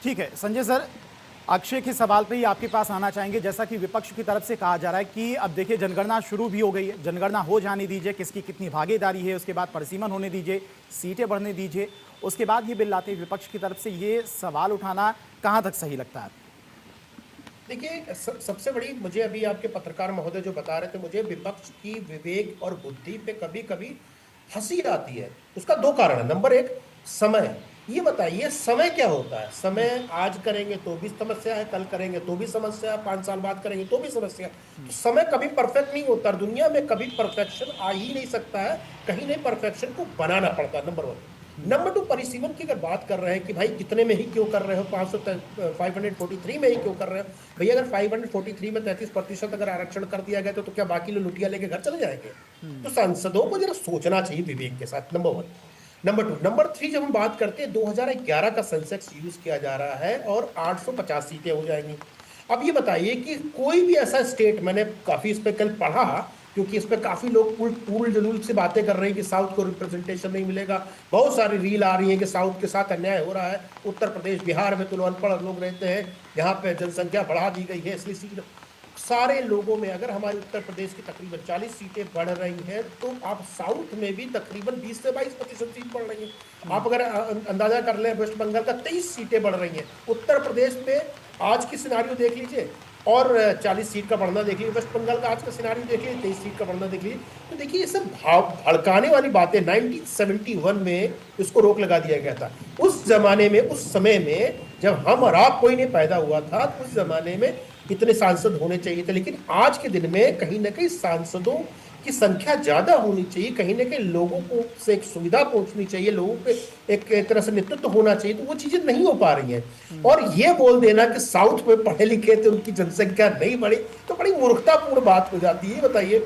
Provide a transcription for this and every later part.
ठीक है संजय सर, अक्षय के सवाल पे ही आपके पास आना चाहेंगे। जैसा कि विपक्ष की तरफ से कहा जा रहा है कि अब देखिए जनगणना शुरू भी हो गई है, जनगणना हो जाने दीजिए, किसकी कितनी भागीदारी है, उसके बाद परिसीमन होने दीजिए, सीटें बढ़ने दीजिए, उसके बाद ये बिल लाते हैं। विपक्ष की तरफ से ये सवाल उठाना कहाँ तक सही लगता है? देखिए, सबसे बड़ी मुझे अभी आपके पत्रकार महोदय जो बता रहे थे, मुझे विपक्ष की विवेक और बुद्धि पे कभी कभी हंसी आती है। उसका दो कारण है। नंबर एक, समय। ये बताइए समय क्या होता है? समय आज करेंगे तो भी समस्या है, कल करेंगे तो भी समस्या है, 5 साल बाद करेंगे तो भी समस्या है। तो समय कभी परफेक्ट नहीं होता, दुनिया में कभी परफेक्शन आ ही नहीं सकता है। कहीं नहीं, परफेक्शन को बनाना पड़ता है, नंबर 1। नंबर 2, परिसीमन की अगर बात कर रहे हैं कि भाई कितने में ही क्यों कर रहे हो, 543 में ही क्यों कर रहे हो? भैया अगर 543 में 33% अगर आरक्षण कर दिया गया तो क्या बाकी लोग लुटिया लेके घर चले जाएंगे? तो सांसदों को जरा सोचना चाहिए विवेक के साथ, नंबर 1। नंबर 2, नंबर 3, जब हम बात करते हैं 2011 का सेंसेक्स यूज किया जा रहा है और 850 सीटें हो जाएंगी। अब ये बताइए कि कोई भी ऐसा स्टेट, मैंने काफी इस पे कल पढ़ा, क्योंकि इस पे काफी लोग पूल जलूल से बातें कर रहे हैं कि साउथ को रिप्रेजेंटेशन नहीं मिलेगा। बहुत सारी रील आ रही है कि साउथ के साथ अन्याय हो रहा है। उत्तर प्रदेश, बिहार में तो अनपढ़ लोग रहते हैं, यहाँ पे जनसंख्या बढ़ा दी गई है, इसलिए सीट सारे लोगों में अगर हमारे उत्तर प्रदेश की तकरीबन 40 सीटें बढ़ रही हैं, तो आप साउथ में भी तकरीबन 20 से 22% सीट बढ़ रही हैं। आप अगर अंदाजा कर लें, वेस्ट बंगाल का 23 सीटें बढ़ रही हैं। उत्तर प्रदेश में आज की सिनारियो देख लीजिए और 40 सीट का बढ़ना देख लीजिए। वेस्ट बंगाल का आज का सिनारियो देख लीजिए, 23 सीट का बढ़ना देख लीजिए। तो देखिए, ये सब भाव भड़काने वाली बातें। 1971 में इसको रोक लगा दिया गया था। उस जमाने में, उस समय में जब हम और आप कोई नहीं पैदा हुआ था, उस जमाने में इतने सांसद होने चाहिए थे। लेकिन आज के दिन में कहीं ना कहीं सांसदों की संख्या ज्यादा होनी चाहिए, कहीं ना कहीं लोगों को से एक सुविधा पहुंचनी चाहिए, लोगों पे एक तरह से नेतृत्व होना चाहिए, तो वो चीजें नहीं हो पा रही हैं। और ये बोल देना कि साउथ में पढ़े लिखे थे उनकी जनसंख्या नहीं बढ़ी, तो बड़ी मूर्खतापूर्ण बात हो जाती है। बताइए,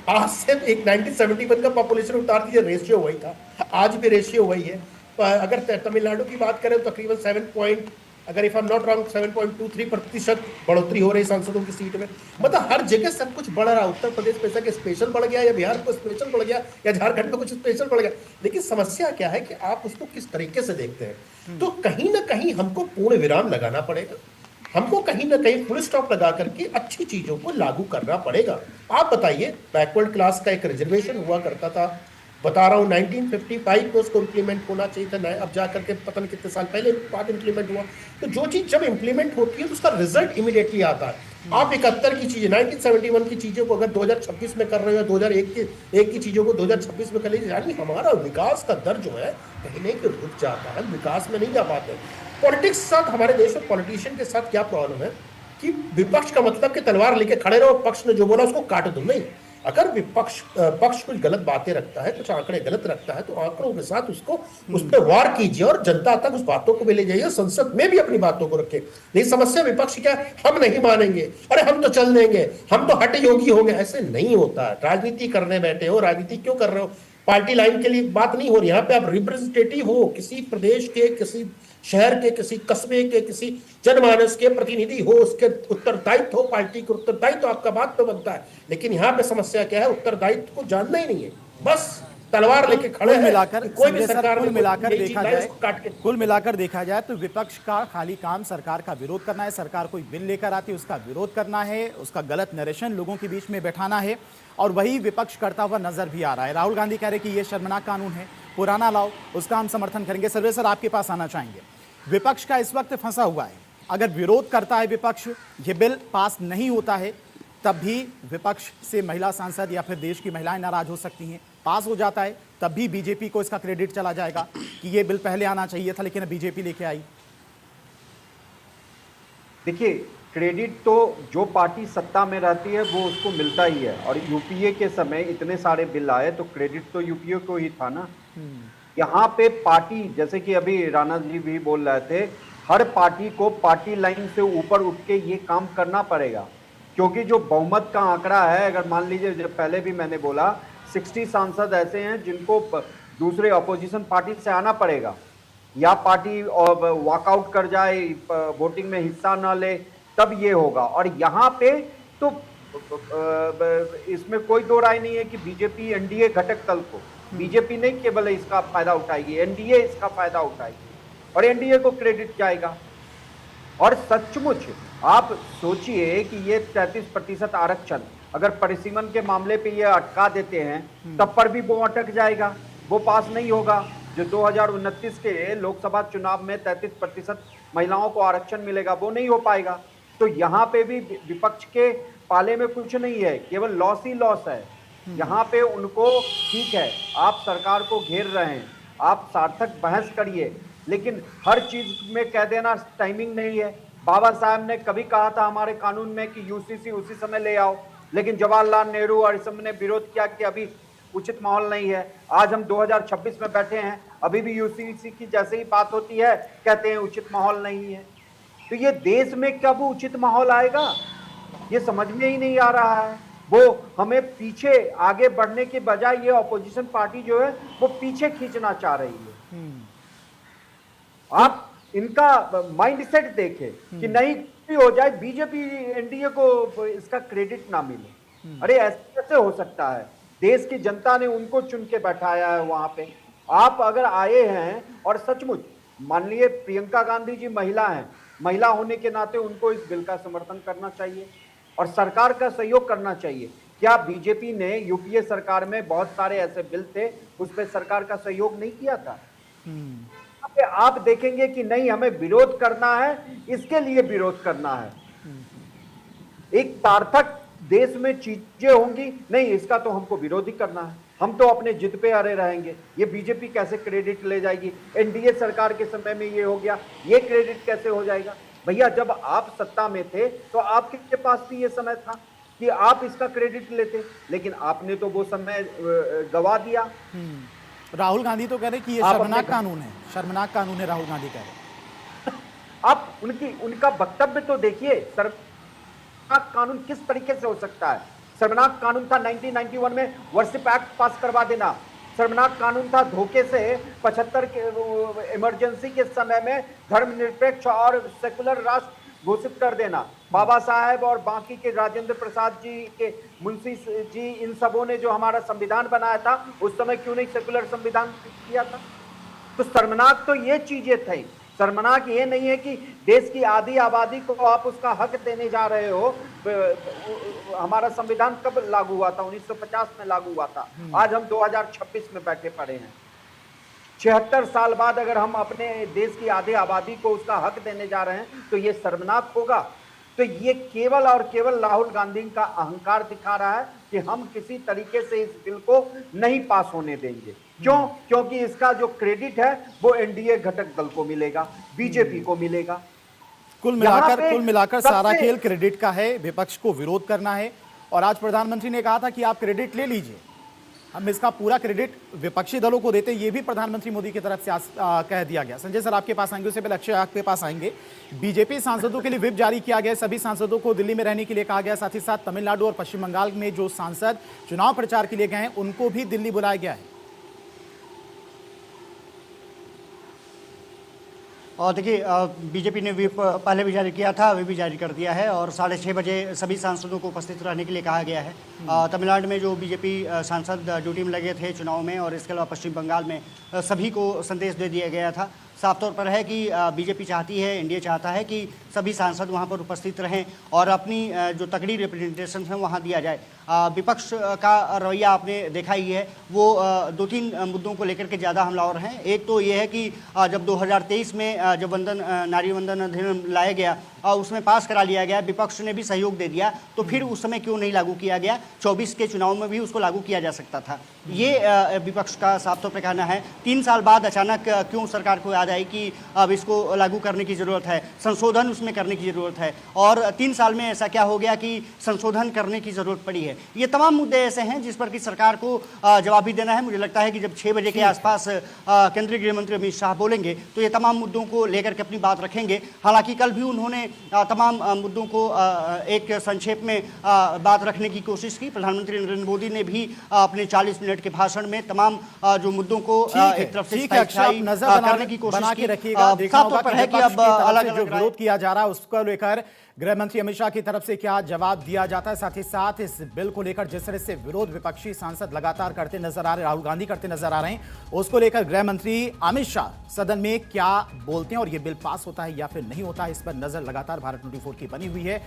आज से एक 1971 का पॉपुलेशन उतार दीजिए, रेशियो वही था, आज भी रेशियो वही है। अगर तमिलनाडु की बात करें तो तकरीबन 7 अगर if I am not wrong 7.23% बढ़ोतरी हो रही सांसदों की सीट में। मतलब हर जगह सब कुछ बढ़ रहा है। उत्तर प्रदेश पे ऐसा स्पेशल बढ़ गया, या बिहार को स्पेशल बढ़ गया, या झारखंड में कुछ स्पेशल बढ़ गया। लेकिन समस्या क्या है कि आप उसको किस तरीके से देखते हैं। तो कहीं ना कहीं हमको पूर्ण विराम लगाना पड़ेगा, हमको कहीं ना कहीं फुल स्टॉप लगा करके अच्छी चीजों को लागू करना पड़ेगा। आप बताइए, बैकवर्ड क्लास का एक रिजर्वेशन हुआ करता था, बता रहा हूँ 1955 में उसको इम्प्लीमेंट होना चाहिए था, अब जाकर के पता नहीं कितने साल पहले बाद इम्प्लीमेंट हुआ। तो जो चीज जब इम्प्लीमेंट होती है तो उसका रिजल्ट इमीडिएटली आता है। आप 71 की चीजें, 1971 की चीजों को अगर 2026 में कर रहे हो, 2001 की चीजों को 2026 में कर लीजिए, यानी हमारा विकास का दर जो है कहीं ना कहीं रुक जाता है, विकास में नहीं जा पाते। पॉलिटिक्स के साथ, हमारे देश में पॉलिटिशियन के साथ क्या प्रॉब्लम है कि विपक्ष का मतलब कि तलवार लेके खड़े रहो, पक्ष ने जो बोला उसको काट दो। नहीं, अगर पक्ष कुछ गलत बातें रखता है, कुछ आंकड़े गलत रखता है, तो आंकड़ों के साथ उसको उस पर वार कीजिए और जनता तक उस बातों को भी ले जाइए, संसद में भी अपनी बातों को रखे। नहीं, समस्या विपक्ष क्या, हम नहीं मानेंगे, अरे हम तो चल देंगे, हम तो हट योगी होंगे, ऐसे नहीं होता। राजनीति करने बैठे हो, राजनीति क्यों कर रहे हो? पार्टी लाइन के लिए बात नहीं हो रही, यहाँ पे आप रिप्रेजेंटेटिव हो, किसी प्रदेश के, किसी शहर के, किसी कस्बे के, किसी जनमानस के प्रतिनिधि हो, उसके उत्तरदायित्व हो, पार्टी के उत्तरदायित्व आपका बात तो बनता है। लेकिन यहाँ पे समस्या क्या है, उत्तरदायित्व को जानना ही नहीं है, बस तलवार लेके खड़े हैं मिलाकर कि कोई भी संजय सर, सरकार कुल में मिलाकर कोई देखा चीज जाए, उसको काट के। कुल मिलाकर देखा जाए तो विपक्ष का खाली काम सरकार का विरोध करना है। सरकार कोई बिल लेकर आती है उसका विरोध करना है, उसका गलत नरेशन लोगों के बीच में बैठाना है, और वही विपक्ष करता हुआ नजर भी आ रहा है। राहुल गांधी कह रहे कि ये शर्मनाक कानून है, पुराना लाओ, उसका हम समर्थन करेंगे। सर्वे सर, आपके पास आना चाहेंगे। विपक्ष का इस वक्त फंसा हुआ है, अगर विरोध करता है विपक्ष, ये बिल पास नहीं होता है, तब भी विपक्ष से महिला सांसद या फिर देश की महिलाएं नाराज हो सकती हैं। पास हो जाता है तब भी बीजेपी को इसका क्रेडिट चला जाएगा कि ये बिल पहले आना चाहिए था, लेकिन बीजेपी लेके आई। देखिए, क्रेडिट तो जो पार्टी सत्ता में रहती है वो उसको मिलता ही है, और यूपीए के समय इतने सारे बिल आए तो क्रेडिट तो यूपीए को ही था ना। यहाँ पे पार्टी, जैसे कि अभी राणा जी भी बोल रहे थे, हर पार्टी को पार्टी लाइन से ऊपर उठ के ये काम करना पड़ेगा, क्योंकि जो बहुमत का आंकड़ा है, अगर मान लीजिए, जब पहले भी मैंने बोला 60 सांसद ऐसे हैं जिनको दूसरे अपोजिशन पार्टी से आना पड़ेगा, या पार्टी वॉकआउट कर जाए, वोटिंग में हिस्सा न ले, तब ये होगा। और यहाँ पे तो इसमें कोई दो राय नहीं है कि बीजेपी एनडीए घटक दल को, बीजेपी नहीं केवल इसका फायदा उठाएगी, एनडीए इसका फायदा उठाएगी और एनडीए को क्रेडिट जाएगा। और सचमुच आप सोचिए कि ये 33% आरक्षण अगर परिसीमन के मामले पे ये अटका देते हैं तब पर भी वो अटक जाएगा, वो पास नहीं होगा। जो 2029 के लोकसभा चुनाव में 33% महिलाओं को आरक्षण मिलेगा वो नहीं हो पाएगा। तो यहाँ पे भी विपक्ष के पाले में कुछ नहीं है, केवल लॉस ही लॉस है। यहाँ पे उनको ठीक है, आप सरकार को घेर रहे हैं, आप सार्थक बहस करिए, लेकिन हर चीज में कह देना टाइमिंग नहीं है। बाबा साहब ने कभी कहा था हमारे कानून में कि यूसीसी उसी समय ले आओ, लेकिन जवाहरलाल नेहरू और इस समय ने विरोध किया कि अभी उचित माहौल नहीं है। आज हम 2026 में बैठे हैं, अभी भी यूसीसी की जैसे ही बात होती है कहते हैं उचित माहौल नहीं है। तो ये देश में कब उचित माहौल आएगा, ये समझ में ही नहीं आ रहा है। वो हमें पीछे आगे बढ़ने के बजाय ये ऑपोजिशन पार्टी जो है वो पीछे खींचना चाह रही है। आप इनका माइंडसेट देखें कि नहीं भी हो जाए बीजेपी एनडीए को इसका क्रेडिट ना मिले। अरे ऐसे कैसे हो सकता है? देश की जनता ने उनको चुन के बैठाया है वहां पे। आप अगर आए हैं और सचमुच मान लिए प्रियंका गांधी जी महिला हैं, महिला होने के नाते उनको इस बिल का समर्थन करना चाहिए और सरकार का सहयोग करना चाहिए। क्या बीजेपी ने यूपीए सरकार में बहुत सारे ऐसे बिल थे उस पर सरकार का सहयोग नहीं किया था? आप देखेंगे कि नहीं हमें विरोध करना है, इसके लिए विरोध करना है। एक सार्थक देश में चीजें होंगी, नहीं इसका तो हमको विरोध ही करना है, हम तो अपने जिद पे अड़े रहेंगे। ये बीजेपी कैसे क्रेडिट ले जाएगी? एनडीए सरकार के समय में ये हो गया, ये क्रेडिट कैसे हो जाएगा? भैया जब आप सत्ता में थे तो आपके पास भी ये समय था कि आप इसका क्रेडिट लेते, लेकिन आपने तो वो समय गवा दिया। राहुल गांधी तो कह रहे कि ये शर्मनाक कानून है, शर्मनाक कानून है, राहुल गांधी कह रहे। आप उनका वक्तव्य तो देखिए, शर्मनाक कानून किस तरीके से हो सकता है? शर्मनाक कानून था 1991 में वर्शिप एक्ट पास करवा देना, शर्मनाक कानून था धोखे से 75 के इमरजेंसी के समय में धर्मनिरपेक्ष और सेकुलर राष्ट्र घोषित कर देना। बाबा साहेब और बाकी के राजेंद्र प्रसाद जी के मुंशी जी इन सबों ने जो हमारा संविधान बनाया था उस समय क्यों नहीं सेकुलर संविधान किया था? तो शर्मनाक तो ये चीजें थी। शर्मनाक ये नहीं है कि देश की आधी आबादी को आप उसका हक देने जा रहे हो। हमारा संविधान कब लागू हुआ था? 1950 में लागू हुआ था। आज हम 2026 में बैठे पड़े हैं। 76 साल बाद अगर हम अपने देश की आधी आबादी को उसका हक देने जा रहे हैं तो ये शर्मनाक होगा। तो ये केवल और केवल राहुल गांधी का अहंकार दिखा रहा है कि हम किसी तरीके से इस बिल को नहीं पास होने देंगे। क्यों? क्योंकि इसका जो क्रेडिट है वो एनडीए घटक दल को मिलेगा, बीजेपी को मिलेगा। कुल मिलाकर सारा खेल क्रेडिट का है, विपक्ष को विरोध करना है। और आज प्रधानमंत्री ने कहा था कि आप क्रेडिट ले लीजिए, हम इसका पूरा क्रेडिट विपक्षी दलों को देते, ये भी प्रधानमंत्री मोदी की तरफ से कह दिया गया। संजय सर आपके पास आएंगे, उससे पहले अक्षय आपके पास आएंगे। बीजेपी सांसदों के लिए व्हिप जारी किया गया, सभी सांसदों को दिल्ली में रहने के लिए कहा गया। साथ ही साथ तमिलनाडु और पश्चिम बंगाल में जो सांसद चुनाव प्रचार के लिए गए हैं उनको भी दिल्ली बुलाया गया है। और देखिए बीजेपी ने व्हिप पहले भी जारी किया था, अभी भी जारी कर दिया है और 6:30 बजे सभी सांसदों को उपस्थित रहने के लिए कहा गया है। तमिलनाडु में जो बीजेपी सांसद ड्यूटी में लगे थे चुनाव में और इसके अलावा पश्चिम बंगाल में सभी को संदेश दे दिया गया था। साफ तौर पर है कि बीजेपी चाहती है, एनडीए चाहता है कि सभी सांसद वहां पर उपस्थित रहें और अपनी जो तगड़ी रिप्रेजेंटेशन है वहां दिया जाए। विपक्ष का रवैया आपने देखा ही है, वो 2-3 मुद्दों को लेकर के ज़्यादा हमलावर हैं। एक तो ये है कि जब 2023 में जब नारी वंदन अधिनियम लाया गया उसमें पास करा लिया गया, विपक्ष ने भी सहयोग दे दिया, तो फिर उस समय क्यों नहीं लागू किया गया? 24 के चुनाव में भी उसको लागू किया जा सकता था। ये विपक्ष का साफ तौर पर कहना है। 3 साल बाद अचानक क्यों सरकार को याद आई कि अब इसको लागू करने की ज़रूरत है, संशोधन उसमें करने की ज़रूरत है, और 3 साल में ऐसा क्या हो गया कि संशोधन करने की ज़रूरत पड़ी है? ये तमाम मुद्दे ऐसे हैं जिस पर कि सरकार को जवाब भी देना है। मुझे लगता है कि जब 6 बजे के आसपास केंद्रीय गृह मंत्री अमित शाह बोलेंगे तो ये तमाम मुद्दों को लेकर के अपनी बात रखेंगे। हालांकि कल भी उन्होंने तमाम मुद्दों को एक संक्षेप में बात रखने की कोशिश की। प्रधानमंत्री नरेंद्र मोदी ने भी अपने 40 मिनट के भाषण में तमाम जो मुद्दों को एक तरफ से करने की कोशिश की। साफ तौर पर है कि अब अलग जो विरोध किया जा रहा है उसको लेकर गृह मंत्री अमित शाह की तरफ से क्या जवाब दिया जाता है, साथ ही साथ इस बिल बिल को लेकर जिस तरह से विरोध विपक्षी सांसद लगातार करते नजर आ रहे, राहुल गांधी करते नजर आ रहे हैं, उसको लेकर गृह मंत्री अमित शाह सदन में क्या बोलते हैं और ये बिल पास होता है या फिर नहीं होता है, इस पर नजर लगातार भारत 24 की बनी हुई है।